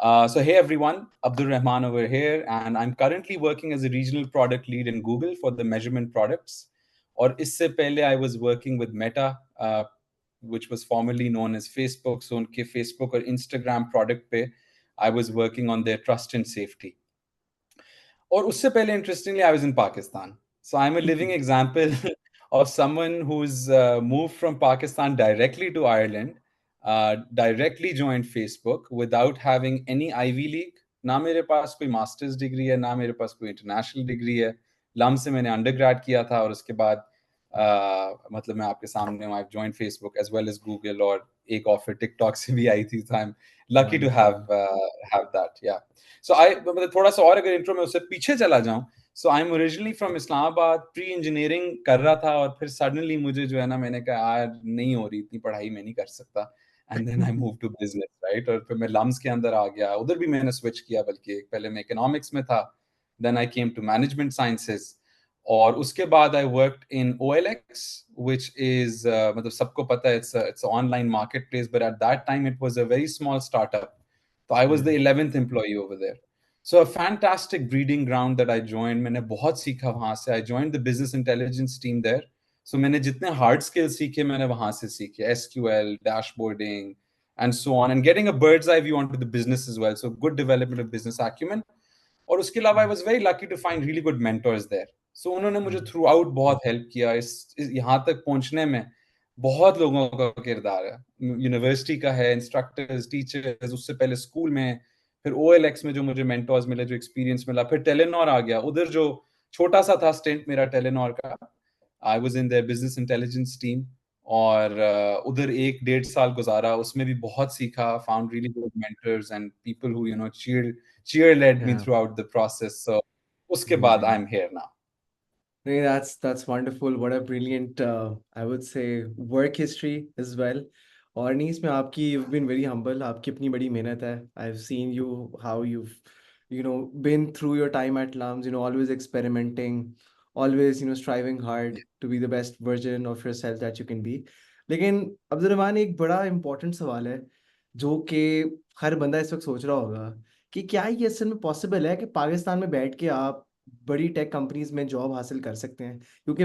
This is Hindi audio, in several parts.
So hey everyone, Abdul Rahman over here, and I'm currently working as a regional product lead in Google for the measurement products. और इससे पहले I was working with Meta, which was formerly known as Facebook. So उनके Facebook और Instagram product पे I was working on their trust and safety. और उससे पहले interestingly I was in Pakistan. So I'm a living example of someone who's moved from Pakistan directly to Ireland, directly joined Facebook without having any Ivy League. ना मेरे पास कोई मास्टर्स डिग्री है, ना मेरे पास कोई इंटरनेशनल डिग्री है. लम से मैंने अंडरग्रेड किया था और उसके बाद मतलब मैं आपके सामने हूँ. I've joined Facebook as well as Google और एक ऑफर टिकटॉक से भी आई थी. So I'm lucky to have that. Yeah. So मतलब थोड़ा सा और अगर इंट्रो में उससे पीछे चला जाऊं. So I'm originally from Islamabad, pre engineering कर रहा था और फिर सडनली मुझे जो है ना मैंने कहा यार नहीं हो रही इतनी पढ़ाई मैं नहीं कर सकता. And then I move to business, right. और फिर मैं लम्स के अंदर आ गया. उधर भी मैंने स्विच किया, बल्कि पहले मैं इकोनॉमिक्स में था, then I came to management sciences. और उसके बाद I worked in OLX, which is मतलब सबको पता है it's online market place, but at that time it was a very small startup. So I was the 11th employee over there. So a fantastic breeding ground that I joined. मैंने बहुत सीखा वहाँ से. I joined the business intelligence team there. So मैंने जितने hard skills सीखे मैंने वहाँ से सीखे. SQL, dashboarding, and so on. And getting a bird's eye view onto the business as well. So good development of business acumen. और उसके अलावा I was very lucky to find really good mentors there. So उन्होंने मुझे throughout बहुत help किया. यहाँ तक पहुँचने में बहुत लोगों का किरदार है. यूनिवर्सिटी का है, इंस्ट्रक्टर्स, टीचर्स, उससे पहले स्कूल में, फिर OLX में जो मुझे मेंटर्स मिले, जो एक्सपीरियंस मिला, फिर टेलेनॉर आ गया. उधर जो छोटा सा था स्टेंट मेरा टेलेनॉर का, I was in their business intelligence team. और उधर 1-1.5 साल गुजारा. उसमें भी बहुत सीखा. Found really good mentors and people who cheer led me Yeah, throughout the process. So उसके बाद amazing. I'm here now. Nee, that's wonderful. What a brilliant, I would say, work history as well. और नहीं इसमें आपकी you've been very humble. आपकी अपनी बड़ी मेहनत है. I've seen you how you've been through your time at LUMS. Always experimenting, always striving hard to be the best version of yourself that you can be. लेकिन अब्दुल रहमान एक बड़ा important सवाल है जो कि हर बंदा इस वक्त सोच रहा होगा कि क्या ये असल में पॉसिबल है कि पाकिस्तान में बैठ के आप बड़ी टेक कंपनीज में जॉब हासिल कर सकते हैं। क्योंकि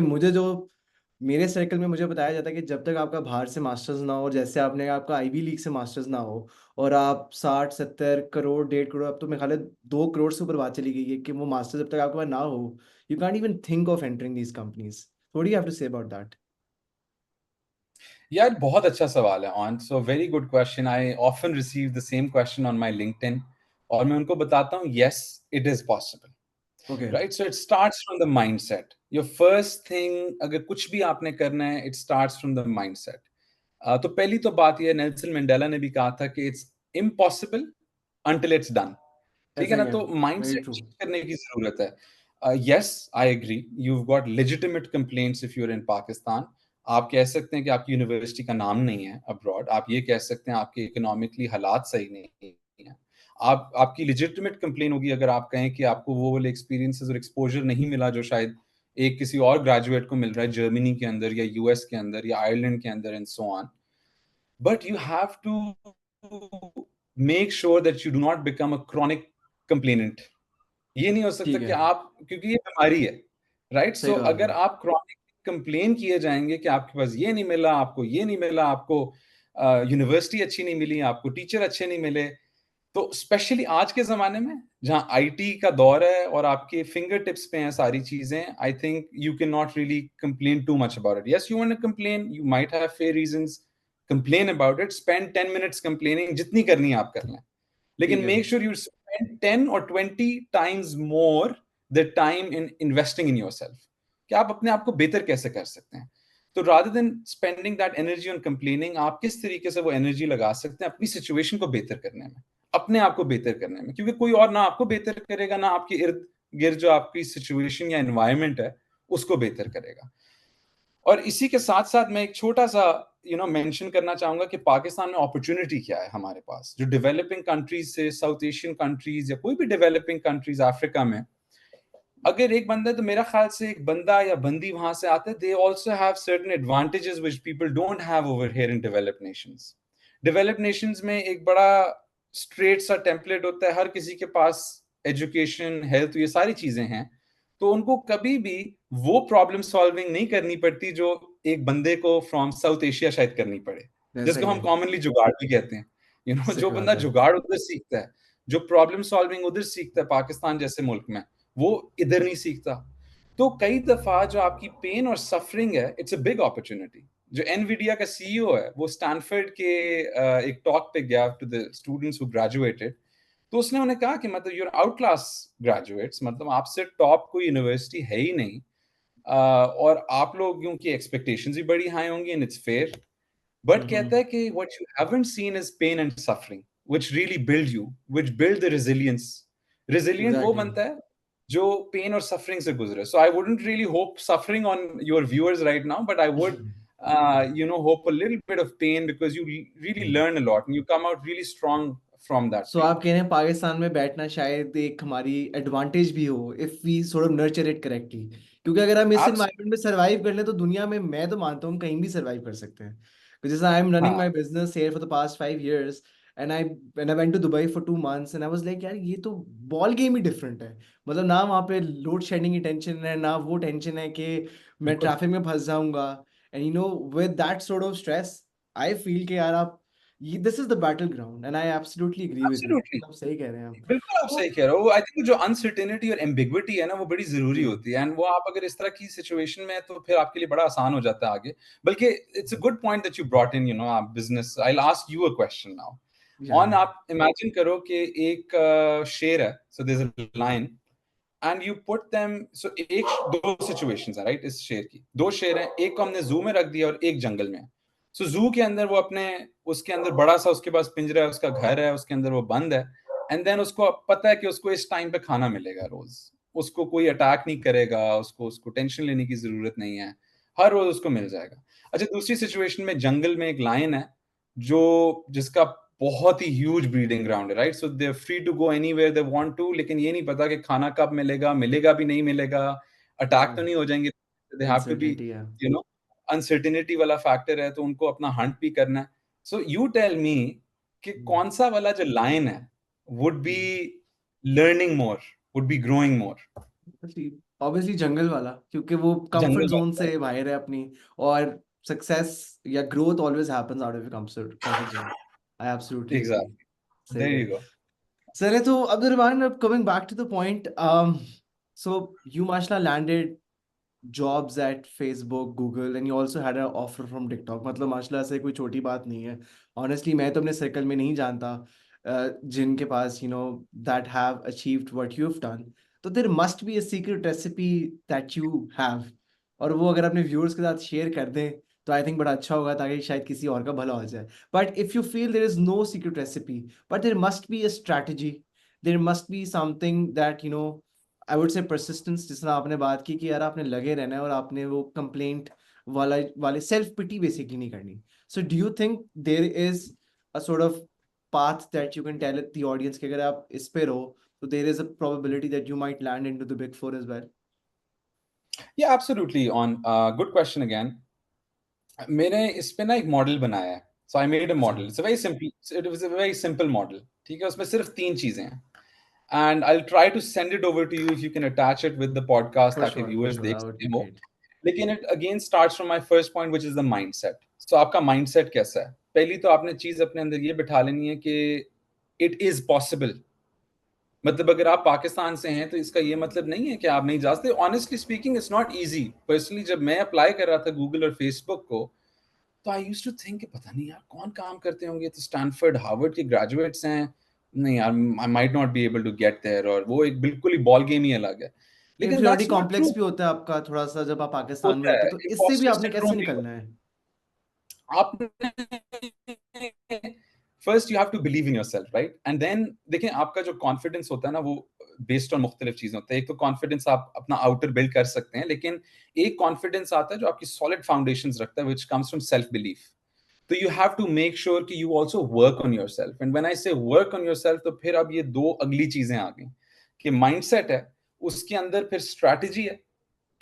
मेरे सर्कल में मुझे बताया जाता है कि जब तक आपका बाहर से मास्टर्स ना हो, जैसे आपने आपका आईवी लीग से मास्टर्स ना हो और आप 60-70 करोड़ 1.5 करोड़, अब तो मेरे ख्याल है 2 करोड़ से ऊपर बात चली गई है कि वो मास्टर जब तक आपके पास ना हो, you can't even think of entering these companies. What do you have to say about that? यार बहुत अच्छा सवाल है on. So very good question. I often receive the same question on my LinkedIn और मैं उनको बताता हूँ yes, it is possible, okay. Right. So it starts from the mindset. Your first thing, अगर कुछ भी आपने करना है, it starts from the mindset. तो पहली तो बात यह, नेल्सन मंडेला ने भी कहा था कि it's impossible until it's done. ठीक ऐसा है ना. ही है। तो वेरी माइंडसेट ट्रू। चेंज करने की जरूरत है. Yes, I agree. you've got legitimate complaints if you're in Pakistan. आप कह सकते हैं कि आपकी यूनिवर्सिटी का नाम नहीं है अब्रॉड. आप ये कह सकते हैं आपके इकोनॉमिकली हालात सही नहीं है. आपकी लेजिटिमेट कंप्लेन होगी अगर आप कहें कि आपको वो वाले एक्सपीरियंसेस और एक्सपोजर नहीं मिला जो शायद एक किसी और ग्रेजुएट को मिल रहा है जर्मनी के अंदर या यूएस के अंदर या आयरलैंड के अंदर and so on. But you have to make sure that you do not become a chronic complainant. ये नहीं हो सकता ठीक कि है। आप, क्योंकि ये बीमारी है, राइट. सही सो बात अगर है। आप क्रॉनिक कंप्लेन किए जाएंगे कि आपके पास ये नहीं मिला, आपको ये नहीं मिला, आपको यूनिवर्सिटी अच्छी नहीं मिली, आपको टीचर अच्छे नहीं मिले, तो स्पेशली आज के जमाने में जहां आईटी का दौर है और आपके फिंगर टिप्स पे हैं सारी चीजें, I think you can not really complain too much about it. Yes, you want to complain, you might have fair reasons, complain about it, spend 10 minutes complaining, जितनी करनी है आप कर लें. लेकिन ठीक है। Make sure you spend 10 or 20 times more the time in investing in yourself. कि आप अपने आप को बेहतर कैसे कर सकते हैं. तो rather than spending that energy on complaining, आप किस तरीके से वो एनर्जी लगा सकते हैं अपनी सिचुएशन को बेहतर करने में, अपने आप को बेहतर करने में. क्योंकि कोई और ना आपको बेहतर करेगा, ना आपके इर्द गिर्द जो आपकी सिचुएशन या एनवायरनमेंट है उसको बेहतर करेगा. और इसी के साथ साथ मैं एक छोटा सा मेंशन करना चाहूंगा कि पाकिस्तान में अपॉर्चुनिटी क्या है हमारे पास, जो डेवलपिंग कंट्रीज से, साउथ एशियन कंट्रीज या कोई भी डेवलपिंग कंट्रीज अफ्रीका में, अगर एक बंदा, तो मेरा ख्याल से एक बंदा या बंदी वहां से आते, they also have certain advantages which people don't have over here in developed Nations. Developed Nations में एक बड़ा स्ट्रेट सा टेम्पलेट होता है, हर किसी के पास एजुकेशन, हेल्थ, ये सारी चीजें हैं, तो उनको कभी भी वो प्रॉब्लम सॉल्विंग नहीं करनी पड़ती जो एक बंदे को फ्रॉम साउथ एशिया शायद करनी पड़े, जिसको सही हम है, कॉमनली जुगाड़ भी कहते हैं। जो सही बंदा बात है। जुगाड़ उधर सीखता है, जो प्रॉब्लम सॉल्विंग उधर सीखता है पाकिस्तान जैसे मुल्क में, वो इधर नहीं सीखता। तो कई दफा जो आपकी पेन और सफरिंग है, इट्स अ बिग अपॉर्चुनिटी। जो एनवीडिया का सीईओ है, वो स्टैनफोर्ड के एक टॉक पे गया to the students who graduated, तो उसने उन्हें कहा कि मतलब यूर आउट क्लास ग्रेजुएट्स, मतलब आपसे टॉप कोई यूनिवर्सिटी है ही नहीं, और आप लोगों की एक्सपेक्टेशंस भी बड़ी हाई होंगी, एंड इट्स फेयर, बट कहता हम्म। है कि what you haven't seen is pain and suffering which really build you, which build the resilience. Resilient वो एग्जैक्टली। बनता है जो पेन और सफरिंग से गुजरे। So I wouldn't really hope suffering on your viewers right now, but I would hope a little bit of pain, because you really learn a lot and you come out really strong from that so pain. आप कह रहे हैं पाकिस्तान में बैठना शायद एक हमारी एडवांटेज भी हो, if we sort of nurture it correctly, क्योंकि अगर हम इस Absolutely. एनवायरनमेंट में सरवाइव कर लें तो दुनिया में मैं तो मानता हूँ कहीं भी सरवाइव कर सकते हैं। जैसे आई एम रनिंग हाँ, my business here for the past 5 years, and I went to Dubai for 2 months and I was like यार ये तो बॉल गेम ही डिफरेंट है। मतलब ना वहाँ पे लोड शेडिंग की टेंशन है, ना वो टेंशन है कि मैं बिल्कुल। ट्रैफिक में फंस जाऊंगा। And with that sort of stress I feel कि यार आप, this is the battle ground and I absolutely agree with you. Absolutely. आप सही कह रहे हैं आप। बिल्कुल आप तो सही कह रहे हो। आई थिंक जो अनसर्टेनिटी और एम्बिग्विटी है ना, वो बड़ी जरूरी जी होती है, एंड वो आप अगर इस तरह की सिचुएशन में है तो फिर आपके लिए बड़ा आसान हो जाता है आगे। बल्कि it's a good point that you brought in, आप business. I will ask you a question now या ऑन, आप इमेजिन करो कि एक शेर है, so there is a lion, and you put them, so एक दो सिचुएशंस है राइट, इस शेर की दो शेर हैं, एक को हमने जू में रख दिया और एक जंगल में। सो जू के अंदर वो अपने, उसके अंदर बड़ा सा उसके पास पिंजरा है, उसका घर है, उसके अंदर वो बंद है, एंड देन उसको पता है कि उसको इस टाइम पे खाना मिलेगा रोज, उसको कोई अटैक नहीं करेगा, उसको उसको टेंशन लेने की जरूरत नहीं है, हर रोज उसको मिल जाएगा। अच्छा, दूसरी सिचुएशन में जंगल में एक लायन है, जो जिसका बहुत ही ह्यूज ब्रीडिंग ग्राउंड है right, so they are free to go anywhere they want to, लेकिन ये नहीं पता कि खाना कब मिलेगा, मिलेगा भी नहीं मिलेगा, अटैक तो नहीं हो जाएंगे, they have to be, uncertainty है। यू नो अनसर्टेनिटी वाला फैक्टर है, तो उनको अपना हंट भी करना है। सो यू टेल मी कि कौन सा वाला जो लाइन है would be learning more, would be growing more? Obviously जंगल वाला, क्योंकि वो कंफर्ट जंगल जोन वाला, से बाहर है अपनी, और सक्सेस या growth always happens out of comfort zone. I absolutely agree. Exactly, सही देयर है। You go. चले तो Abdurrahman, अब coming back to the point, so you mashallah landed jobs at Facebook, Google, and you also had an offer from TikTok। मतलब माशाल्लाह से कोई छोटी बात नहीं है। Honestly मैं तो अपने सर्कल में नहीं जानता जिनके पास that have achieved what you've done। तो there must be a secret recipe that you have, और वो अगर अपने व्यूअर्स के साथ शेयर कर दें तो आई थिंक बड़ा अच्छा होगा, ताकि शायद किसी और का भला हो जाए। But if you feel there is no secret recipe, but there must be a strategy, there must be something that I would say persistence, जिस तरह आपने बात की कि यार आपने लगे रहना है और आपने वो कंप्लेंट वाला वाले सेल्फ पिटी बेसिकली नहीं करनी। So do you think there is a sort of path that you can tell the audience कि अगर आप इस पे रहो तो there is a probability that you might land into the big four as well? Yeah absolutely, on good question again. मैंने इस पे ना एक मॉडल बनाया है, सो आई मेड अ अच्छा, model, it's a very simple, it was a very simple model, ठीक है, उसमें सिर्फ तीन चीजें हैं, and I will try to send it over to you if you can attach it with the podcast, ताकि फॉर व्यूअर्स श्योर देख दैट वुड बी सकें वो। ग्रेट। लेकिन it again starts from my first point which is the mindset. So आपका माइंडसेट कैसा है? पहली तो आपने चीज अपने अंदर ये बिठा लेनी है कि इट इज पॉसिबल। मतलब अगर आप पाकिस्तान से हैं तो इसका ये मतलब नहीं है कि आप नहीं जा सकते। Honestly speaking, it's not easy. Personally जब मैं अप्लाई कर रहा था गूगल और फेसबुक को, तो आई यूज्ड टू थिंक पता नहीं यार कौन काम करते होंगे, तो स्टैनफोर्ड हार्वर्ड के ग्रेजुएट्स हैं, नहीं यार I might not be able to get there, और वो एक बिल्कुल ही बॉल गेम ही अलग है। लेकिन inferiority that's not true. Complex भी होता है आपका थोड़ा सा जब आप पाकिस्तान में होता होते है, हो, तो इससे भी इम्पोस्टर आपने कैसे सिंड्रोम भी निकलना होता है? है। आपने first you have to believe in yourself right, and then देखें, आपका जो कॉन्फिडेंस होता है ना, वो बेस्ड ऑन मुख्तलिफ चीजें होता है। एक तो कॉन्फिडेंस आप अपना आउटर बिल्ड कर सकते हैं, लेकिन एक कॉन्फिडेंस आता है जो आपकी सॉलिड फाउंडेशंस रखता है, which comes from self belief. तो you have to make sure कि you also work on your self, and when I say work on your self, तो फिर अब ये दो अगली चीजें आ गई कि माइंडसेट है, उसके अंदर फिर स्ट्रैटेजी है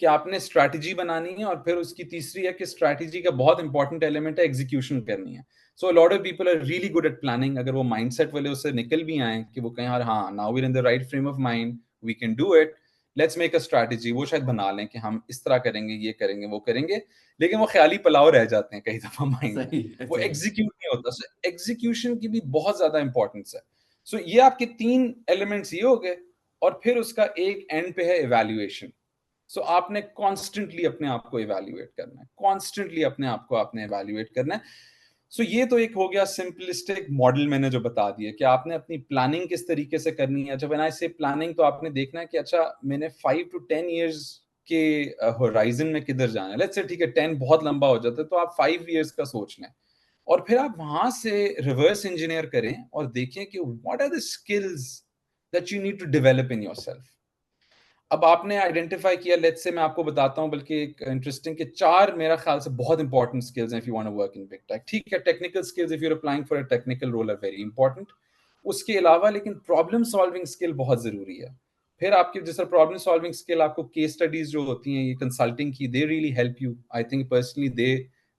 कि आपने स्ट्रैटेजी बनानी है, और फिर उसकी तीसरी है कि स्ट्रैटेजी का बहुत इंपॉर्टेंट एलिमेंट है एग्जीक्यूशन करनी है। So a lot of people are really good at planning. अगर वो mindset वाले उससे निकल भी आए कि वो कहें यार हाँ, now we're in the right frame of mind, we can do it, let's make a strategy. वो शायद बना लें कि हम इस तरह करेंगे, ये करेंगे, वो करेंगे, लेकिन वो ख्याली पुलाव रह जाते हैं कई दफा माइंड में, सही वो सही। एग्जीक्यूट नहीं होता. सो एग्जीक्यूशन की भी बहुत ज्यादा इंपॉर्टेंस है. सो ये आपके 3 एलिमेंट्स ये हो गए, और फिर उसका एक एंड पे है इवैल्यूएशन. सो आपने कॉन्स्टेंटली अपने आप को इवैल्यूएट करना है, कॉन्स्टेंटली अपने आप को आपने इवैल्यूएट करना है. सो ये तो एक हो गया सिंपलिस्टिक मॉडल मैंने जो बता दिया कि आपने अपनी प्लानिंग किस तरीके से करनी है. जब व्हेन आई से प्लानिंग, तो आपने देखना है कि अच्छा मैंने 5 to 10 इयर्स के होराइजन में किधर जाना है. लेट्स से ठीक है 10 बहुत लंबा हो जाता है, तो आप 5 इयर्स का सोच लें, और फिर आप वहां से रिवर्स इंजीनियर करें और देखें कि what are the skills that you need to develop in yourself. अब आपने आइडेंटिफाई किया, लेट्स से मैं आपको बताता हूं, बल्कि एक इंटरेस्टिंग के 4 मेरा ख्याल से बहुत इंपॉर्टेंट स्किल्स हैं if you want to work in big tech. ठीक है, technical skills if you are applying for a technical role are very important. उसके अलावा लेकिन प्रॉब्लम सॉल्विंग स्किल बहुत जरूरी है. फिर आपके जैसे प्रॉब्लम सॉल्विंग स्किल, आपको केस स्टडीज जो होती हैं ये कंसल्टिंग की, they really help you. I think personally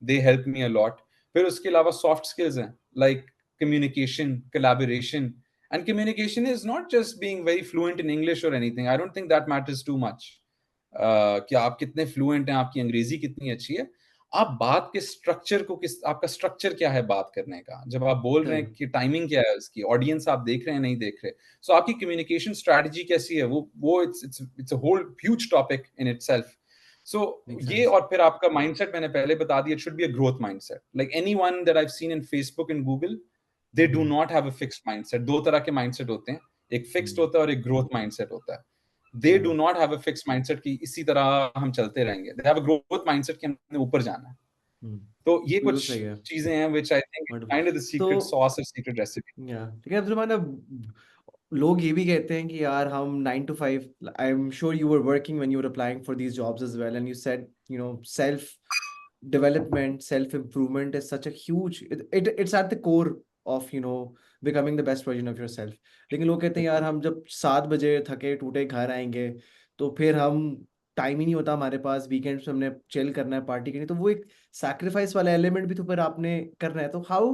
they help me a lot. फिर उसके अलावा सॉफ्ट स्किल्स हैं like communication, collaboration. And communication is not just being very fluent in English or anything. I don't think that matters too much. कि आप कितने फ्लुएंट हैं, आपकी अंग्रेजी कितनी अच्छी है. आप बात के स्ट्रक्चर को, किस आपका स्ट्रक्चर क्या है बात करने का, जब आप बोल रहे हैं कि टाइमिंग क्या है उसकी, ऑडियंस आप देख रहे हैं नहीं देख रहे, सो आपकी कम्युनिकेशन स्ट्रैटेजी कैसी है, वो it's a whole huge topic in itself. So ये, और फिर आपका माइंडसेट मैंने पहले बता दिया, it should be a growth mindset. Like anyone that I have seen in Facebook and Google, they do not have a fixed mindset. 2 तरह के माइंडसेट होते हैं, एक फिक्स्ड होता है और एक ग्रोथ माइंडसेट होता है. दे do not have a fixed mindset कि इसी तरह हम चलते रहेंगे. They have a growth mindset कि हमने ऊपर जाना है. तो ये बिल्कुल कुछ सही है। चीजें हैं which I think kind of the तो सीक्रेट सॉस और सीक्रेट रेसिपी. लेकिन अब जमाना, लोग ये भी कहते हैं कि यार हम 9 to 5, I am sure you were working when you were applying for these jobs as well, and you said self development, self improvement is such a huge, it's at the core of becoming the best version of yourself. लेकिन लोग कहते हैं यार हम जब 7 बजे थके टूटे घर आएंगे तो फिर हम टाइम ही नहीं होता हमारे पास, वीकेंड्स में हमने चिल करना है, पार्टी करनी है, तो वो एक सैक्रिफाइस वाला एलिमेंट भी तो फिर आपने करना है. तो how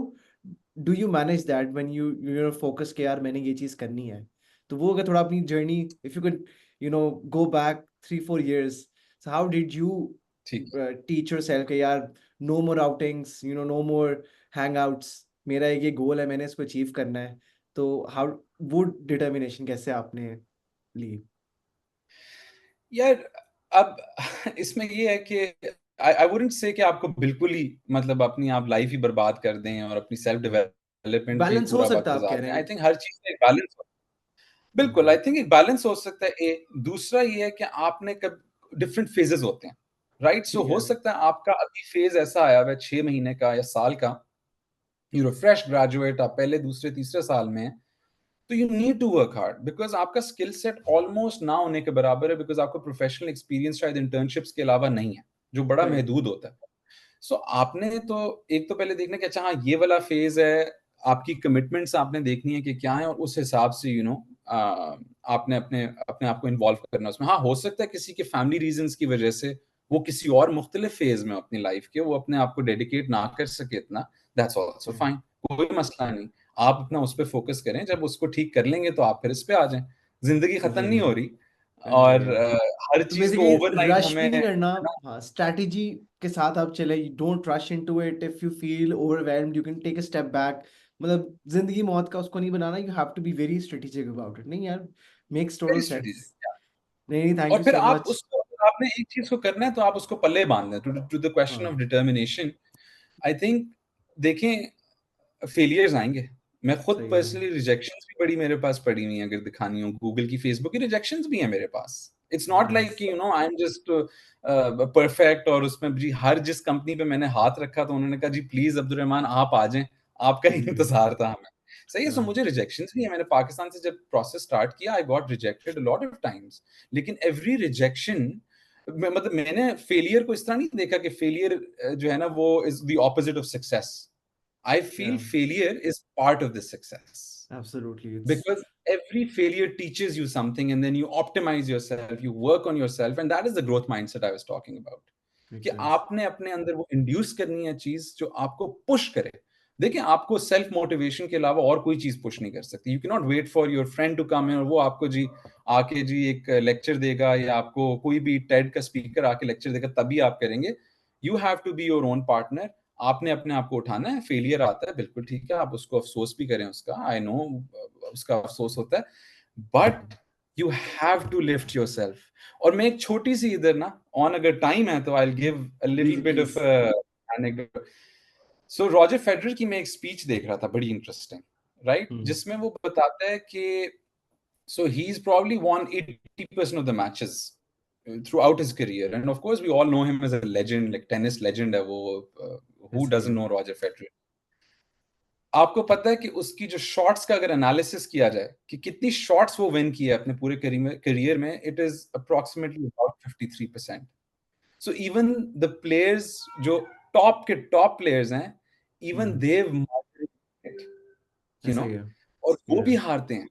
do you manage that when you focus के यार मैंने ये चीज करनी है. तो वो अगर थोड़ा अपनी journey, if you can go back 3-4 years, so how did you ठीक. teach yourself कि यार no more outings, no more hangouts, मेरा एक ये गोल है, मैंने इसको अचीव करना है. तो how, वो डिटर्मिनेशन कैसे आपने ली? यार अब इसमें ये है कि आई वुडंट से कि आपको बिल्कुल ही मतलब अपनी आप लाइफ ही बर्बाद कर दें और अपनी सेल्फ डेवलपमेंट पे ही बैलेंस हो पूरा वक्त सकता है आप कह गुजार दें. रहे आई हैं. थिंक हर चीज का एक बैलेंस. बिल्कुल, आई थिंक एक बैलेंस हो सकता है. दूसरा ये है कि आपने कब डिफरेंट फेजेस होते हैं, राइट. सो ठीक हो है. सकता है आपका अभी फेज ऐसा आया हुआ है 6 महीने का या साल का, यू फ्रेश ग्रेजुएट, आप पहले दूसरे तीसरे साल में हैं, तो you need to work hard because आपका स्किल सेट ऑलमोस्ट ना होने के बराबर है, बिकॉज आपको प्रोफेशनल एक्सपीरियंस शायद इंटर्नशिप्स के अलावा नहीं है, जो बड़ा Correct. महदूद होता है. सो आपने तो एक तो पहले देखना कि अच्छा हाँ ये वाला फेज है, आपकी कमिटमेंट्स आपने देखनी है कि क्या है, और उस हिसाब से आपने अपने अपने आप को इन्वॉल्व करना उसमें. हाँ, हो सकता है किसी के फैमिली रीजंस की वजह से वो किसी और मुख्तलिफ फेज में अपनी लाइफ के वो अपने आप को डेडिकेट ना कर सके इतना, दैट्स ऑल्सो फाइन, कोई मसला नहीं. आप अपना उस पर फोकस करें, जब उसको ठीक कर लेंगे तो आप फिर इस पे आ जाएं. जिंदगी खत्म नहीं हो रही, और हर तो चीज को बेसिकली ओवरनाइट रश भी नहीं हमें. करना. हाँ, स्ट्रैटेजी के साथ आप चले. Don't rush into it. If you feel overwhelmed you can take a step back. मतलब जिंदगी मौत का उसको नहीं बनाना. You have to be very strategic about it. नहीं यार, makes total very sense. Strategic. नहीं नहीं, थैंक और यू फिर सो आप मच. उसको, अगर आपने एक चीज को करना है तो आप उसको पल्ले बांध लें. टू द क्वेश्चन ऑफ हाँ. डिटर्मिनेशन, आई थिंक देखें फेलियर्स आएंगे. मैं खुद सही है. पर्सनली रिजेक्शंस भी बड़ी मेरे पास पड़ी हुई हैं, अगर दिखानी हो गूगल की, फेसबुक की रिजेक्शंस भी हैं मेरे पास. It's not like nice. I am just perfect. और उसमें जी हर जिस कंपनी पे मैंने हाथ रखा तो उन्होंने कहा जी प्लीज अब्दुल रहमान आप आ जाएं, आपका ही इंतजार था हमें. सही है. सो मुझे रिजेक्शंस भी है. मैंने पाकिस्तान से जब प्रोसेस स्टार्ट किया I got rejected a lot of times. लेकिन एवरी रिजेक्शन, मतलब मैंने फेलियर को इस तरह नहीं देखा कि फेलियर जो है ना वो is the opposite of success. I feel Yeah, failure is part of the success absolutely. It's because every failure teaches you something, and then you optimize yourself, you work on yourself, and that is the growth mindset I was talking about. makes कि sense. आपने अपने अंदर वो इंड्यूस करनी है चीज जो आपको पुश करे. देखिए, आपको सेल्फ मोटिवेशन के अलावा और कोई चीज पुश नहीं कर सकती. You can not wait for your friend to come in और वो आपको जी आके जी एक लेक्चर देगा या आपको कोई भी टेड का स्पीकर आके लेक्चर देगा तभी आप करेंगे. You have to be your own partner. आपने अपने आप को उठाना है. फेलियर आता है, बिल्कुल ठीक है, आप उसको अफसोस भी करें उसका, आई नो उसका अफसोस होता है, but you have to lift yourself. और मैं एक छोटी सी इधर ना ऑन अगर टाइम है तो I will give a little please bit please. Of anecdote. So Roger Federer की मैं एक स्पीच देख रहा था, बड़ी इंटरेस्टिंग, राइट, जिसमें वो बताता है कि so he's probably won 80% of the matches throughout his career, and of course we all know him as a legend, like tennis legend है वो. Who ऐसे ही doesn't है. know Roger Federer? आपको पता है कि उसकी जो शॉट्स का अगर एनालिसिस किया जाए कि कितनी शॉट्स वो विन किए अपने पूरे करियर में, it is approximately about 53%. So even the players जो टॉप के टॉप प्लेयर्स हैं, इवन देव, यू नो, ऐसे ही है. और वो Yeah. भी हारते हैं.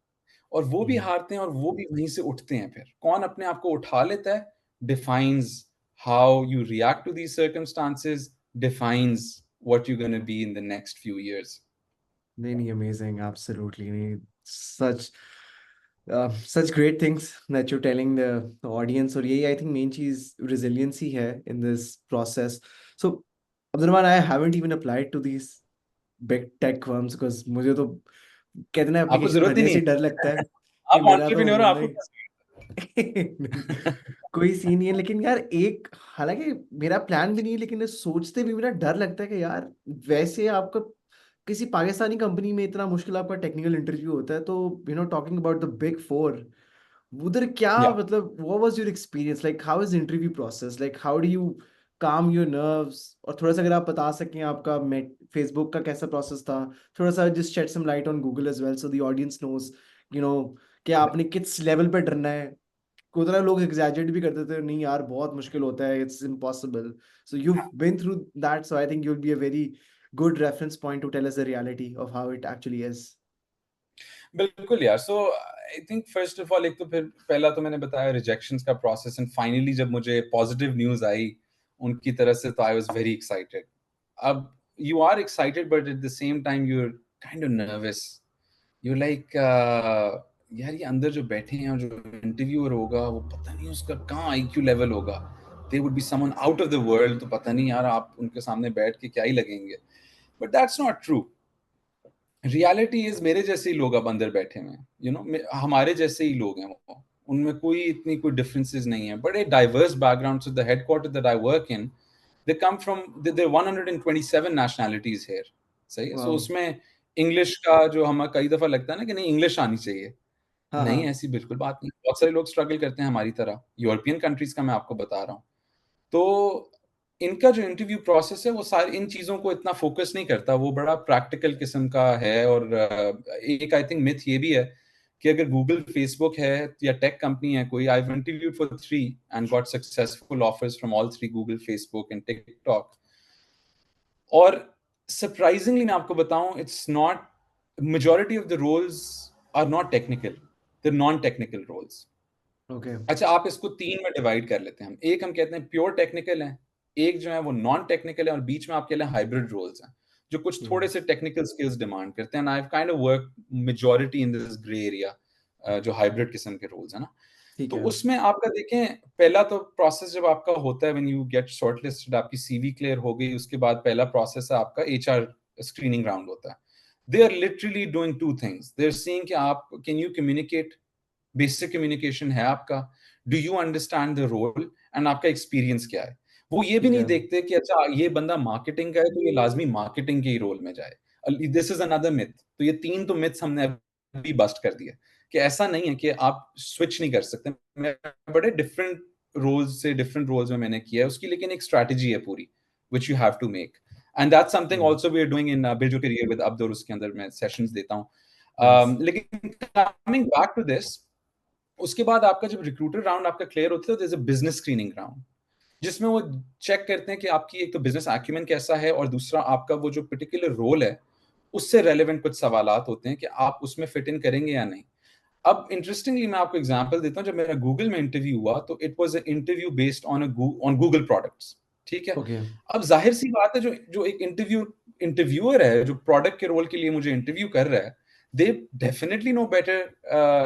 और वो भी हारते हैं और वो भी वहीं से उठते हैं. फिर कौन अपने आप को उठा लेता है, defines how you react to these circumstances, defines what you gonna be in the next few years. नहीं नहीं, amazing, absolutely नहीं. Such great things that you're telling the audience. और यही I think main चीज resiliency है in this process. So Abdurrahman, I haven't even applied to these big tech firms because मुझे तो कहते हैं ना आपको application जरूरत ही भरने से नहीं ही डर लगता है है. कि आप मेरा तो एंटरप्रेन्योर हो, बंदा आपको ही नहीं, कोई सीन नहीं है. लेकिन यार एक, हालांकि मेरा प्लान भी नहीं है, लेकिन ये सोचते भी मेरा डर लगता है कि यार वैसे आपका किसी पाकिस्तानी कंपनी में इतना मुश्किल आपका टेक्निकल इंटरव्यू होता है, तो talking about the big four, उधर क्या या मतलब what was your experience, like how is interview process, like how do you काम योर नर्व्स. और थोड़ा सा अगर आप बता सकें आपका फेसबुक का कैसा प्रोसेस था, थोड़ा सा just shed some light on Google as well so the audience knows you know कि आपने किस लेवल पे डरना है. उतना लोग एग्जैजरेट भी करते थे, नहीं यार बहुत मुश्किल होता है, it's impossible. So you been through that, so I think you will be a very good reference point to tell us the reality of how it actually is. बिल्कुल यार. So I think first of all, एक तो फिर पहला तो मैंने बताया रिजेक्शंस का प्रोसेस, एंड फाइनली जब मुझे पॉजिटिव न्यूज आई उनकी तरफ से, तो आई वाज वेरी एक्साइटेड. अब you are excited but at the same time you are kind of nervous. You like यार ये अंदर जो बैठे हैं और जो इंटरव्यूअर होगा वो पता नहीं उसका कहाँ आईक्यू लेवल होगा. They would be someone out of the world. तो पता नहीं यार आप उनके सामने बैठ के क्या ही लगेंगे. But that's not true. Reality is मेरे जैसे ही लोग अब अंदर बैठे हुए हैं, हमारे जैसे ही लोग हैं वो. उनमें कोई इतनी कोई डिफरेंसेस नहीं है. बड़े diverse background. So the headquarter that I work in, they come from, there 127 nationalities here. सही है. So wow. उसमें इंग्लिश का जो हमें कई दफा लगता है ना कि नहीं इंग्लिश आनी चाहिए, हाँ नहीं, हाँ. ऐसी बिल्कुल बात नहीं. बहुत सारे लोग स्ट्रगल करते हैं हमारी तरह, यूरोपियन कंट्रीज का मैं आपको बता रहा हूँ. तो इनका जो इंटरव्यू प्रोसेस है वो सारी इन चीजों को इतना फोकस नहीं करता. वो बड़ा प्रैक्टिकल किस्म का है. और एक आई थिंक मिथ ये भी है कि अगर गूगल, फेसबुक है या टेक कंपनी है कोई, I have interviewed for 3 and got successful offers from all 3, Google, Facebook and TikTok. और सरप्राइजिंगली मैं आपको बताऊं, it's not, majority of the roles are not technical, they non technical roles. Okay. अच्छा, आप इसको 3 में डिवाइड कर लेते हैं. हम एक हम कहते हैं प्योर टेक्निकल है, एक जो है वो नॉन टेक्निकल है, और बीच में आप कह लें हाइब्रिड रोल्स हैं जो कुछ थोड़े से टेक्निकल स्किल्स डिमांड करते हैं. I have kind of work majority in this grey area, जो हाइब्रिड किस्म के रोल्स है ना. ठीक तो है. उसमें आपका देखें, पहला तो प्रोसेस जब आपका होता है व्हेन यू गेट शॉर्टलिस्टेड, आपकी सीवी क्लियर हो गई, उसके बाद पहला प्रोसेस है आपका एचआर स्क्रीनिंग राउंड होता है. They are literally doing 2 things. They are seeing कि आप can you communicate, basic communication है आपका, do you understand the role, and आपका एक्सपीरियंस क्या है. वो ये भी ठीक नहीं है. देखते कि अच्छा ये बंदा मार्केटिंग का है तो ये लाजमी मार्केटिंग के ही रोल में जाए. This is another myth. तो ये 3 तो मिथ्स हमने अभी बस्ट कर दिया कि ऐसा नहीं है कि आप स्विच नहीं कर सकते. मैं बड़े डिफरेंट रोल्स से डिफरेंट रोल्स में मैंने किया है उसकी, लेकिन एक स्ट्रैटेजी है पूरी which you have to make. And that's something also we are doing in build your career with Abdul. उसके अंदर मैं सेशंस देता हूँ. नाइस. लेकिन कमिंग बैक टू दिस, उसके बाद आपका जब रिक्रूटर राउंड आपका क्लियर होता है, तो बिजनेस स्क्रीनिंग राउंड, जिसमें वो चेक करते हैं कि आपकी एक तो बिजनेस एक्यूमेंट कैसा है, और दूसरा आपका वो जो पर्टिकुलर रोल है उससे रेलेवेंट कुछ सवालात होते हैं कि आप उसमें फिट इन करेंगे या नहीं. अब इंटरेस्टिंगली मैं आपको एग्जांपल देता हूं. जब मेरा गूगल में इंटरव्यू हुआ तो it was an interview based on Google products. ठीक है. ओके. अब जाहिर सी बात है, जो जो एक इंटरव्यू इंटरव्यूअर है जो प्रोडक्ट के रोल के लिए मुझे इंटरव्यू कर रहा है, they definitely know better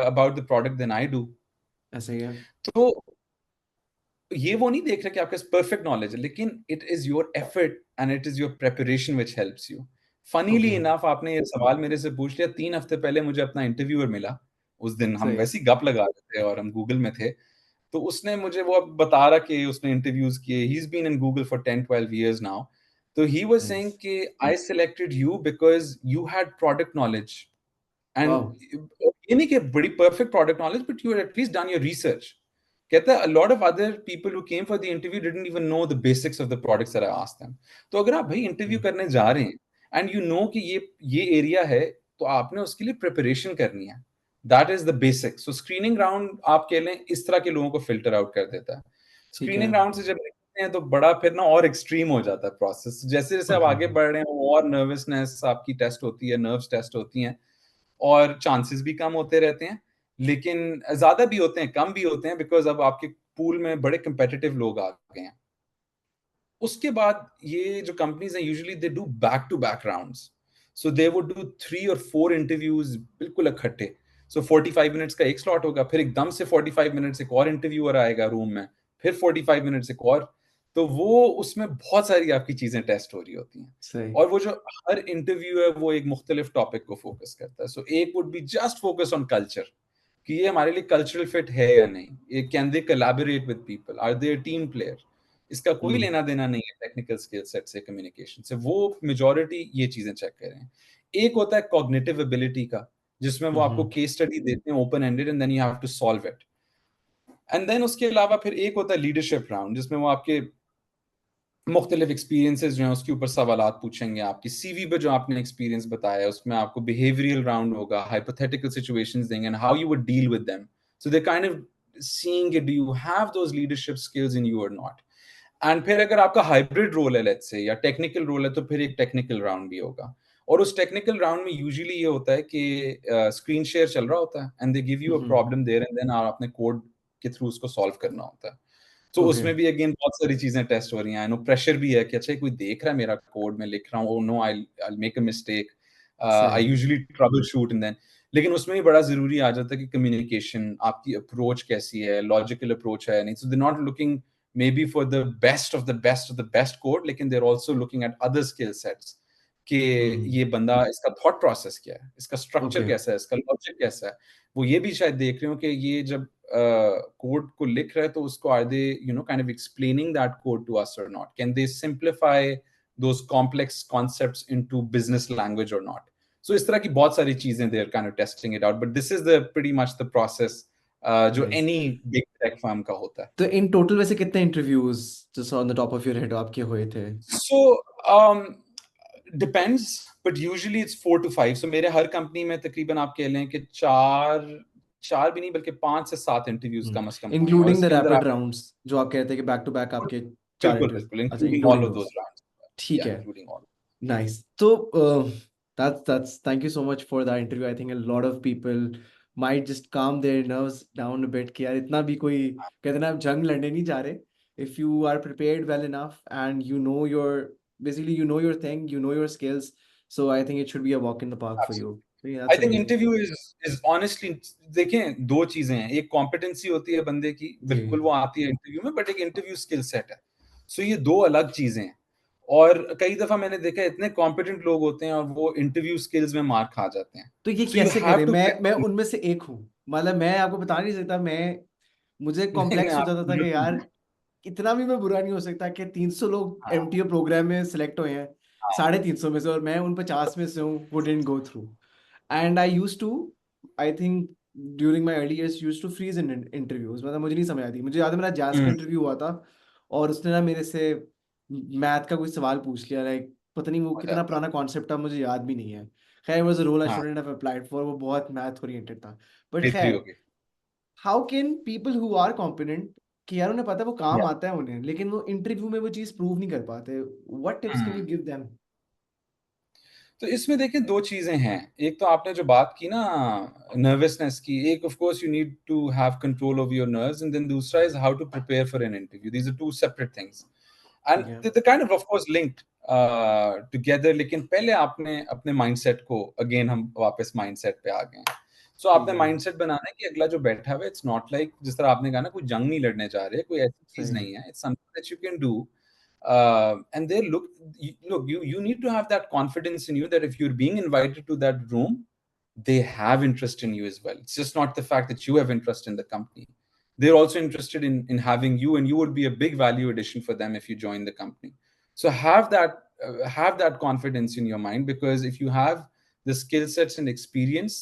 about the product than I do. ऐसा ही है। तो ये वो नहीं देख रहे कि आपके पास परफेक्ट नॉलेज है, लेकिन it is your effort and it is your preparation which helps you. Funnily okay. Enough आपने ये सवाल मेरे से पूछ लिया 3 हफ्ते पहले मुझे अपना इंटरव्यूअर मिला। उस दिन हम सही। वैसे ही गप लगा रहे थे और हम गूगल में थे, तो उसने मुझे वो अब बता रहा कि उसने इंटरव्यूज किए, he is been in Google for 10-12 years now. तो ही वाज सेइंग नाइस। कि I selected you because you had product knowledge and wow. ये नहीं कि बड़ी perfect product knowledge, but you had at least done your research. कहता है a lot of other people who came for the interview didn't even know the basics of the products that I asked them। तो अगर आप भाई इंटरव्यू करने जा रहे हैं एंड यू नो कि ये एरिया है, तो आपने उसके लिए प्रिपरेशन करनी है। That is the basic. So screening round आप कह लें इस तरह के लोगों को फिल्टर आउट कर देता है। ठीक है। स्क्रीनिंग राउंड से जब निकलते हैं तो बड़ा फिर ना और एक्सट्रीम हो जाता है प्रोसेस। जैसे जैसे आप ओके। आगे बढ़ रहे हैं और नर्वसनेस आपकी टेस्ट होती है, नर्व्स टेस्ट होती हैं, और चांसेस भी कम होते रहते हैं, लेकिन ज्यादा भी होते हैं, कम भी होते हैं, बिकॉज अब आपके पूल में बड़े कंपेटिटिव लोग आ गए हैं। उसके बाद ये जो कंपनीज हैं usually they do back to back rounds. So they would do 3 और 4 इंटरव्यूज बिल्कुल इकट्ठे। सो 45 मिनट्स का एक स्लॉट होगा, फिर एकदम से 45 मिनट्स एक और इंटरव्यूअर आएगा रूम में, फिर 45 मिनट्स एक और। तो वो उसमें बहुत सारी आपकी चीजें टेस्ट हो रही होती हैं। सही। और वो जो हर इंटरव्यू है वो एक मुख्तलिफ टॉपिक को फोकस करता है। सो एक would be just focus on culture, कि ये हमारे लिए कल्चरल फिट है या नहीं, ये can they collaborate with people, are they team player. इसका कोई हम्म। लेना देना नहीं है टेक्निकल स्किल सेट से, कम्युनिकेशन से। वो मेजॉरिटी ये चीजें चेक करें। एक होता है कॉग्निटिव एबिलिटी का, जिसमें वो आपको हम्म। केस स्टडी देते हैं open ended and then you have to solve it. And then उसके अलावा फिर एक होता है लीडरशिप राउंड, जिसमें वो आपके मुख्तलिफ एक्सपीरियंसेस जो हैं उसके ऊपर सवालात पूछेंगे। आपकी सीवी पे जो आपने एक्सपीरियंस बताया है उसमें आपको बिहेवियरल राउंड होगा, हाइपोथेटिकल सिचुएशंस देंगे and how you would deal with them. So they kind of seeing it, do you have those leadership skills in you और नॉट। एंड फिर अगर आपका हाइब्रिड रोल है लेट्स से, या टेक्निकल रोल है, तो फिर एक टेक्निकल राउंड भी होगा। और उस टेक्निकल राउंड में यूजुअली ये होता है कि स्क्रीन शेयर चल रहा होता है and they give you a hmm. Problem there and then आप अपने कोड के थ्रू उसको सॉल्व करना होता है। तो ओके। उसमें भी अगेन बहुत सारी चीजें टेस्ट हो रही हैं। आई नो प्रेशर भी है कि अच्छा कोई देख रहा है मेरा कोड मैं लिख रहा हूँ, oh no I make a mistake, I सही। Usually troubleshoot and then. लेकिन उसमें भी बड़ा जरूरी आ जाता है कि कम्युनिकेशन, आपकी अप्रोच कैसी है, लॉजिकल अप्रोच है नहीं। So they not looking maybe for the best of the best of the best code, लेकिन they're also looking at other skill sets कि हम्म। ये बंदा, इसका थॉट प्रोसेस क्या है, इसका स्ट्रक्चर ओके। कैसा है, इसका लॉजिक कैसा है। वो ये भी शायद देख रहे हो कि ये जब कोड को लिख रहा है तो उसको are they kind of explaining that code to us और not, can they simplify those complex concepts into business language और नॉट। सो इस तरह की बहुत सारी चीजें they are kind of testing it out, but this is the pretty much the process जो nice. Any big tech firm का होता है। तो इन टोटल वैसे कितने interviews just on the top of your head आपके हुए थे? So depends, but usually it's 4 to 5। So मेरे हर कंपनी में तकरीबन आप कह लें कि चार चार भी नहीं बल्कि 5 से 7 इंटरव्यूज कम से कम हुए हैं, और इंक्लूडिंग द इसके अंदर रैपिड आप राउंड्स जो आप कहते हैं कि बैक टू बैक आपके 4 बिल्कुल इंटरव्यू। बिल्कुल अच्छा, including all including of those. Those rounds. ठीक या है। Including all. Nice. So, that's thank you so much for that interview. I think a lot of people might just calm their nerves down a bit कि यार इतना भी कोई कहते हैं ना आप जंग लड़ने नहीं जा रहे. If you are prepared well enough and you know your basically you know your thing, you know your skills, so I think it should be a walk in the park for you. So, yeah, I that's think amazing. Interview is honestly, देखें दो चीजें हैं, एक कॉम्पिटेंसी होती है बंदे की, जी। बिल्कुल वो आती है इंटरव्यू में, बट एक इंटरव्यू स्किल सेट है। सो ये दो अलग चीजें हैं। और कई दफा मैंने देखा है इतने कॉम्पिटेंट लोग होते हैं और वो इंटरव्यू स्किल्स में मार खा जाते हैं। तो ये सो यू कैसे हैव करें? टू मैं उनमें से एक हूँ। मतलब मैं आपको बता नहीं सकता। मुझे नहीं नहीं कॉम्प्लेक्स हो आप जाता था कि बिल्कुल यार हैं। इतना भी मैं बुरा नहीं हो सकता कि 300 लोग हाँ एमटीओ प्रोग्राम में सिलेक्ट हुए हैं, हाँ 350 में से, और मैं उन 50 में से हूँ वो didn't go through. And I used to, I think during my early years used to freeze in interviews. मतलब मुझे नहीं समझ आती. मुझे याद है मेरा जैज का हम्म, इंटरव्यू हुआ था और उसने ना मेरे से मैथ का कोई सवाल पूछ लिया. लाइक पता नहीं वो हो कितना जाता है। पुराना कॉन्सेप्ट था, मुझे याद भी नहीं है. खैर वाज अ रोल आई हाँ शुडंट हैव अप्लाइड फॉर. वो बहुत मैथ ओरिएंटेड था. बट बेहतरी खैर, होगी। How can people who are competent कि यार उन्हें पता है वो काम या आता है उन्हें, लेकिन वो इंटरव्यू में वो चीज प्रूव नहीं कर पाते, what tips can you give them? तो इसमें देखिए दो चीजें हैं। एक तो आपने जो बात की ना नर्वसनेस की, एक of course you need to have control over your nerves, and then दूसरा is how to prepare for an interview. These are two separate things ठीक एंड है. they're kind of course linked। Together, लेकिन पहले आपने अपने माइंडसेट को, अगेन हम वापस माइंडसेट पे आ गए हैं। सो ठीक आपने है, माइंडसेट बनाना है कि अगला जो बैठा हुआ है, इट्स नॉट लाइक, जिस तरह आपने कहा ना, कोई जंग नहीं लड़ने जा रहे, कोई ऐसी चीज सही है, नहीं है, it's something that you can do. And they look, you need to have that confidence in you that if you're being invited to that room, they have interest in you as well. It's just not the fact that you have interest in the company. They're also interested in having you, and you would be a big value addition for them if you join the company. So have that confidence in your mind, because if you have the skill sets and experience,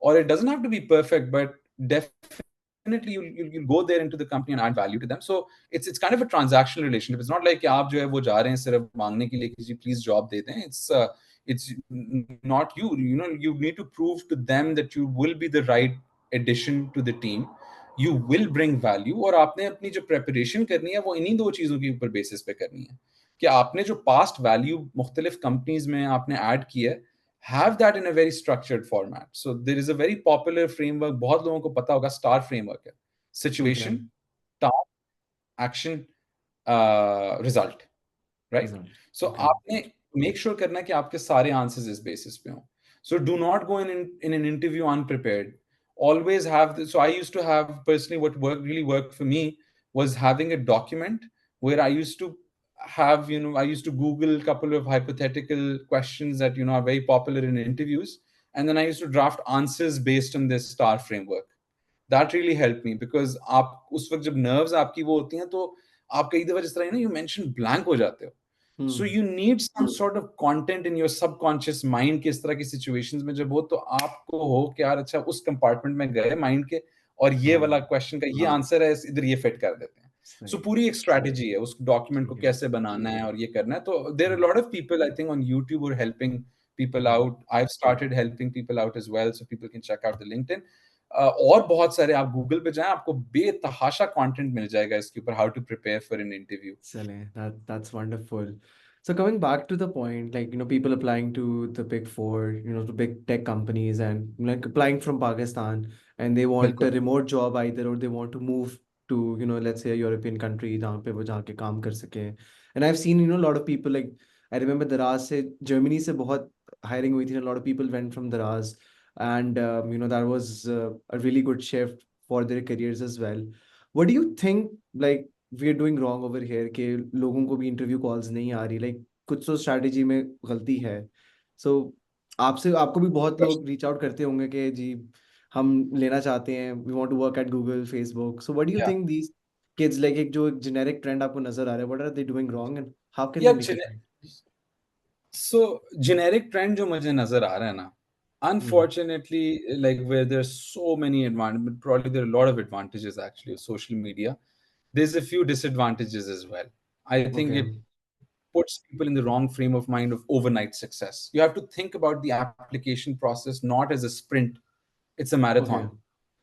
or it doesn't have to be perfect, but definitely you'll go there into the company and add value to them. So it's kind of a transactional relationship. It's not like कि आप जो है वो जा रहे हैं सिर्फ मांगने के लिए कि जी प्लीज जॉब दे दें. It's not you. You need to prove to them that you will be the right addition to the team. You will bring value, और आपने अपनी जो प्रेपरेशन करनी है वो इन्हीं दो चीजों के ऊपर बेसिस पे करनी है कि आपने जो पास्ट वैल्यू मुख्तलिफ कंपनीज में आपने ऐड किया है, have that in a very structured format. So there is a very popular framework, बहुत लोगों को पता होगा, स्टार फ्रेमवर्क है. ठीक है, Situation, task, action, result. Right? Result, So okay, आपने make sure करना है कि आपके सारे answers इस basis पे हों. So do not go in an interview unprepared. Always have this. So I used to have, personally, what really worked for me was having a document where I used to have, I used to Google a couple of hypothetical questions that, are very popular in interviews. And then I used to draft answers based on this star framework. That really helped me, because आप उस वक्त जब nerves आपकी वो होती हैं, तो आप कई दफा जिस तरह you mentioned blank हो जाते हो. So you need some sort of content in your subconscious mind कि इस तरह की situations में जब हो, तो आपको हो कि यार अच्छा उस compartment में गए mind के, और ये हाँ, वाला question का ये आंसर है, इधर ये fit कर देते हैं. सही, So पूरी एक strategy है उस document को ठीक है, कैसे बनाना है और ये करना है. तो there are a lot of people, I think, on YouTube who are helping people hmm, out. I've started helping people out as well, so people can check out the LinkedIn. और बहुत सारे, आप गूगल पे जाएं, आपको बेतहाशा कंटेंट मिल जाएगा इसके ऊपर, how to prepare for an interview. चले, that's wonderful. So coming back to the point, like, people applying to the big four, to big tech companies, and like applying from Pakistan, and they want a बिल्कुल. remote job either, or they want to move to, let's say a European country जहाँ पे वो जाके काम कर सके. And I've seen, a lot of people, like, I remember Daraz से Germany से बहुत hiring हुई थी. A lot of people went from Daraz, and that was a really good shift for their careers as well. What do you think, like, we are doing wrong over here के लोगों को भी इंटरव्यू कॉल्स नहीं आ रही, लाइक कुछ तो स्ट्रैटेजी में गलती है. सो आपको भी बहुत लोग रीच आउट करते होंगे कि जी हम लेना चाहते हैं, we want to work at Google, Facebook. So what do you या थिंक दीस किड्स, लाइक एक जो जेनेरिक ट्रेंड आपको नजर आ रहा है, what are they doing wrong and how can या they make it right? So generic trend जो मुझे नजर आ रहा है ना, unfortunately, like where there's so many advantages, probably there are a lot of advantages actually of social media, there's a few disadvantages as well. I think okay, it puts people in the wrong frame of mind of overnight success. You have to think about the application process not as a sprint, it's a okay, marathon.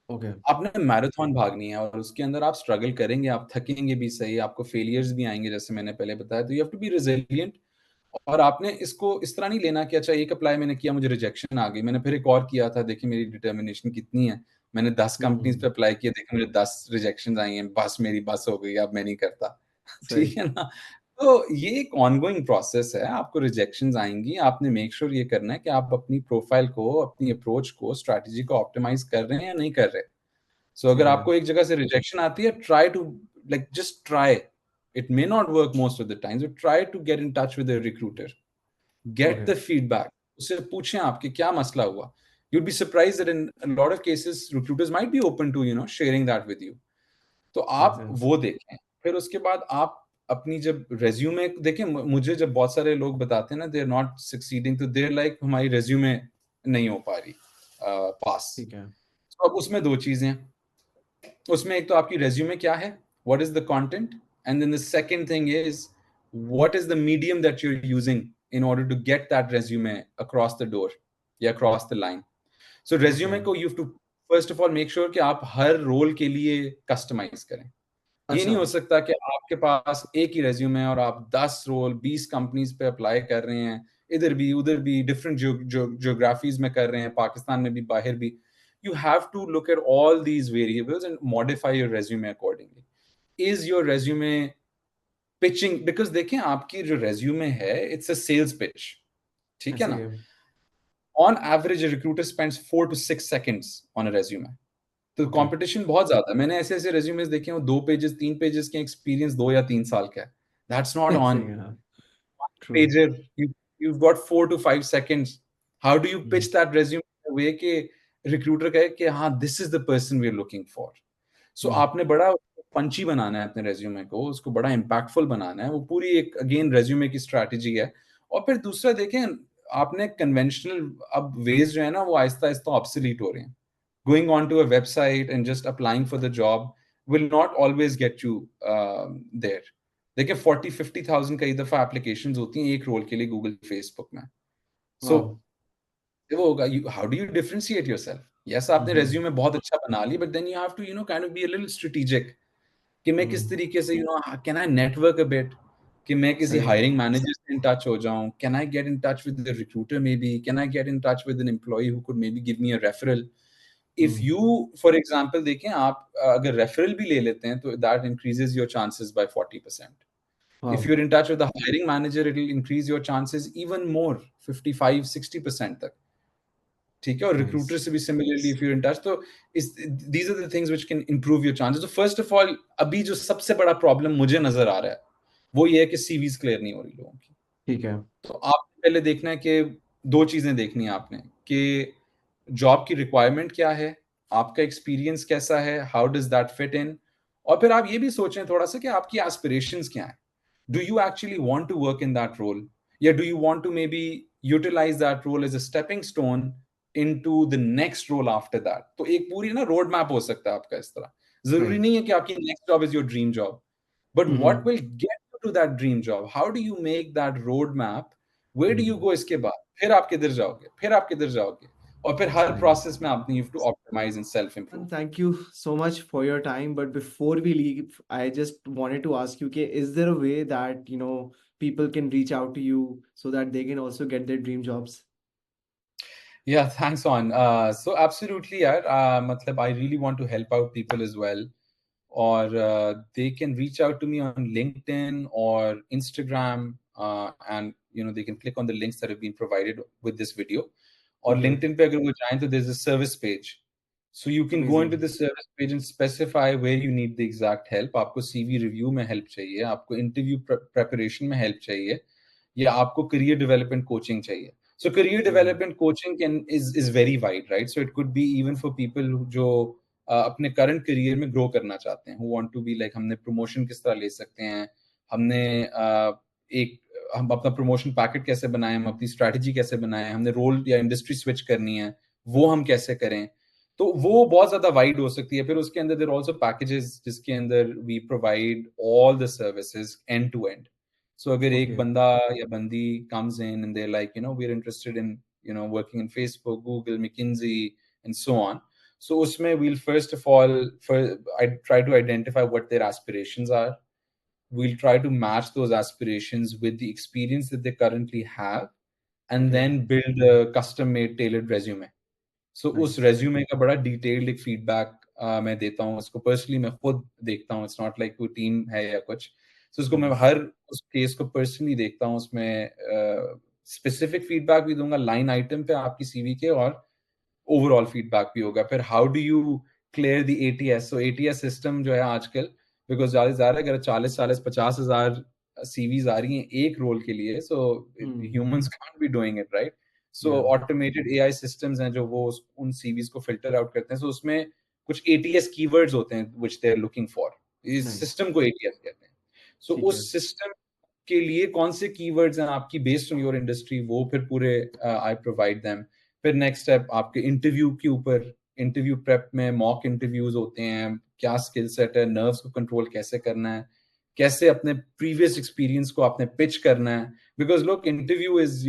Okay, आपने मैराथन भागनी है, और उसके अंदर आप स्ट्रगल करेंगे, आप थकेंगे भी सही, आपको फेलियर्स भी आएंगे, जैसे मैंने पहले बताया. तो you have to be resilient. और आपने इसको इस तरह नहीं लेना कि अच्छा एक अप्लाई मैंने किया, मुझे रिजेक्शन आ गई, मैंने फिर एक और किया था, देखिए मेरी डिटर्मिनेशन कितनी है, मैंने 10 कंपनीज पे अप्लाई किया, देखिए मुझे 10 रिजेक्शन आई हैं, बस मेरी बस हो गई, अब मैं नहीं करता. सही, ठीक है ना. तो ये एक ऑनगोइंग प्रोसेस है, आपको रिजेक्शंस आएंगी, आपने मेक श्योर ये करना है कि आप अपनी प्रोफाइल को, अपनी अप्रोच को, स्ट्रैटेजी को ऑप्टिमाइज कर रहे हैं या नहीं कर रहे. सो अगर ठीक है, आपको एक जगह से रिजेक्शन आती है, try to, like, just try. It may not work most of the time, so try to get in touch with the recruiter, get okay, the feedback, उससे पूछें आपके क्या मसला हुआ. you'd be surprised that in a lot of cases recruiters might be open to sharing that with you. तो मेक आप सेंस, वो देखें. फिर उसके बाद आप अपनी जब रेज्यूमे देखें, मुझे जब बहुत सारे लोग बताते हैं ना दे आर नॉट सक्सीडिंग, तो देर लाइक हमारी रेज्यूमे नहीं हो पा रही पास. ठीक है, तो अब उसमें दो चीजें हैं. उसमें एक तो आपकी रेज्यूमे क्या है, what is the content, and then the second thing is what is the medium that you are using in order to get that resume across the door या across the line. So okay, resume को you have to first of all make sure कि आप हर रोल के लिए कस्टमाइज करें. ये नहीं अच्छा, हो सकता कि आपके पास एक ही रेज्यूमे है और आप 10 रोल 20 कंपनीज पे अप्लाई कर रहे हैं, इधर भी उधर भी, डिफरेंट जियोग्राफीज में कर रहे हैं, पाकिस्तान में भी बाहर भी. You have to look at all these variables and modify your resume accordingly. Is your resume pitching, because देखें आपकी जो रेज्यूमे है इट्स अ सेल्स पिच, ठीक है ऐसे ना? He on average recruiter spends 4 to 6 seconds on a resume. तो ओके कंपटीशन बहुत ज्यादा है। मैंने ऐसे ऐसे रेज्यूमेस देखे हैं, वो 2 पेजेस 3 पेजेस के, एक्सपीरियंस 2 या 3 साल का है। दैट्स नॉट ऐसे ऑन ही हाँ true pager. You've got 4 to 5 seconds. How do you pitch that resume in a way कि recruiter कहे कि हाँ this is the person we're looking for. So आपने बड़ा पंची बनाना है अपने रेज्यूमे को, उसको बड़ा इम्पैक्टफुल बनाना है। वो पूरी एक अगेन रेज्यूमे की स्ट्रैटेजी है। और फिर दूसरा देखें, आपने कन्वेंशनल अब वेज जो है ना वो आहिस्ता आहिस्ता ऑब्सोलीट हो रहे हैं। Going onto a website and just applying for the job will not always get you there. देखिए 40-50,000 कई दफा एप्लीकेशंस होती हैं एक रोल के लिए गूगल फेसबुक में। सो वाओ वो होगा, how do you differentiate yourself? Yes, आपने रेज्यूमे बहुत अच्छा बना लिया, but then you have to kind of be a little strategic कि मैं किस तरीके से can I network a bit, कि मैं किसी सही हायरिंग मैनेजर से इन टच हो जाऊं, can I get in touch with the recruiter, maybe can I get in touch with an employee who could maybe give me a referral. If you for example देखें, आप अगर रेफरल भी ले लेते हैं तो that increases your chances by 40%। Wow If you're in touch with the hiring manager, it'll increase your chances even more, 55-60% तक, ठीक है? और नाइस रिक्रूटर से भी similarly if you in touch, तो इस these are the things which can improve your chances. तो फर्स्ट ऑफ ऑल अभी जो सबसे बड़ा प्रॉब्लम मुझे नजर आ रहा है वो ये है कि सीवीज क्लियर नहीं हो रही लोगों की। ठीक है तो आपने पहले देखना है कि दो चीजें देखनी है आपने, कि जॉब की रिक्वायरमेंट क्या है, आपका एक्सपीरियंस कैसा है, how does that fit in, और फिर आप ये भी सोचें थोड़ा सा कि आपकी एस्पिरेशंस क्या हैं। Do you actually want to work in that role, या do you want to maybe utilize that role as a stepping stone into the next role after that? तो एक पूरी ना रोड मैप हो सकता है आपका इस तरह। जरूरी राइट नहीं है कि आपकी next job is your dream job, but what will get you to that dream job? How do you make that roadmap? Where do you go इसके बाद? फिर आप किधर जाओगे? फिर आप किधर जाओगे? और फिर दैट्स हर नाइस प्रोसेस में आपने have to optimize and self improve. And thank you so much for your time. But before we leave, I just wanted to ask you, okay, is there a way that, people can reach out to you so that they can also get their dream jobs? Yeah, thanks on. So absolutely यार, मतलब I really want to help out people as well. Or they can reach out to me on LinkedIn or Instagram, and they can click on the links that have been provided with this video. Or Okay, LinkedIn पे अगर वो जाएं तो there's a service page. So you can go into amazing. the service page and specify where you need the exact help. आपको CV review में help चाहिए, आपको interview preparation में help चाहिए, या आपको career development coaching चाहिए. So career Amazing. development coaching is very wide, right? So it could be even for people who जो अपने करंट करियर में ग्रो करना चाहते हैं, who want to be like हमने प्रमोशन किस तरह ले सकते हैं, हमने एक हम अपना प्रमोशन पैकेट कैसे बनाएं, हम अपनी स्ट्रैटेजी कैसे बनाएं, हमने रोल या इंडस्ट्री स्विच करनी है वो हम कैसे करें। तो वो बहुत ज्यादा वाइड हो सकती है। फिर उसके अंदर देयर आल्सो पैकेजेस जिसके अंदर we provide all the services end to end. So अगर एक Okay, बंदा या बंदी comes in and they like we are interested in working in Facebook, Google, McKinsey and so on, so usme we'll first of all, I try to identify what their aspirations are. We'll try to match those aspirations with the experience that they currently have, and okay, then build a custom made tailored resume. So उस nice. resume का बड़ा detailed एक feedback मैं देता हूँ उसको। personally मैं खुद देखता हूँ, it's not like कोई team है या कुछ। so उसको मैं Nice. हर उस case को personally देखता हूँ, उसमें specific feedback भी दूंगा line item पे आपकी CV के, और ओवरऑल फीडबैक भी होगा। फिर how do you clear the ATS? So ATS system जो है आजकल, बिकॉज ज्यादा से ज्यादा अगर 40-50 हजार सीवीज आ रही हैं एक रोल के लिए, so humans can't be doing it, right? So Yeah, automated AI systems हैं जो वो उन सीवीज को फिल्टर आउट करते हैं। सो उसमें कुछ एटीएस कीवर्ड्स होते हैं which they are looking for. इस nice. सिस्टम को एटीएस कहते हैं। सो ठीक है, उस सिस्टम के लिए कौन से कीवर्ड्स हैं आपकी बेस्ड ऑन योर इंडस्ट्री, वो फिर पूरे आई प्रोवाइड देम। फिर नेक्स्ट स्टेप आपके इंटरव्यू के ऊपर, इंटरव्यू प्रेप में मॉक इंटरव्यूज होते हैं, क्या स्किल सेट है, नर्व्स को कंट्रोल कैसे करना है, कैसे अपने प्रीवियस एक्सपीरियंस को आपने पिच करना है। बिकॉज लोग interview is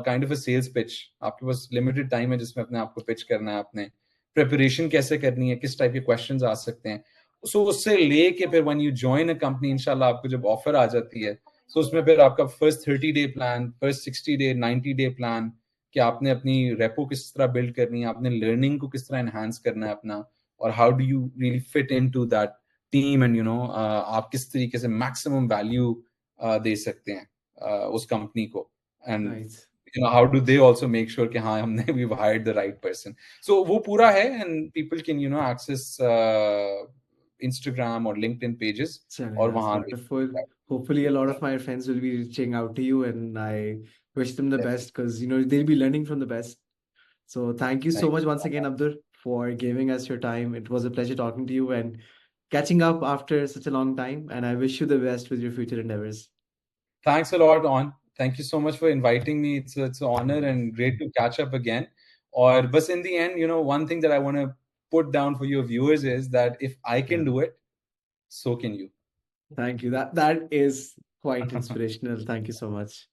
kind of a sales pitch. आपके पास लिमिटेड टाइम है जिसमें अपने आप को पिच करना है। आपने प्रिपरेशन कैसे करनी है, किस टाइप के क्वेश्चंस आ सकते हैं। सो उससे लेके फिर when you join a company, इंशाल्लाह आपको जब ऑफर आ जाती है, सो उसमें फिर आपका first 30 day plan, first 60 day, 90 day plan, कि आपने अपनी रेपो किस तरह बिल्ड करनी है, आपने लर्निंग को किस तरह एनहांस करना है अपना, और how do you really fit into that team, and आप किस तरीके से मैक्सिमम वैल्यू दे सकते हैं उस कंपनी को, and Nice. how do they also make sure कि हाँ हमने we've hired the right person. So वो पूरा है, and people can access Instagram or LinkedIn pages Chale, और that's वहाँ wonderful. Hopefully, a lot of my friends will be reaching out to you, and I wish them the best because they'll be learning from the best. So, thank you so much once again, Abdur, for giving us your time. It was a pleasure talking to you and catching up after such a long time. And I wish you the best with your future endeavors. Thanks a lot, On. Thank you so much for inviting me. It's an honor and great to catch up again. Or, but in the end, one thing that I want to put down for your viewers is that if I can do it, so can you. Thank you. That is quite inspirational. Thank you so much.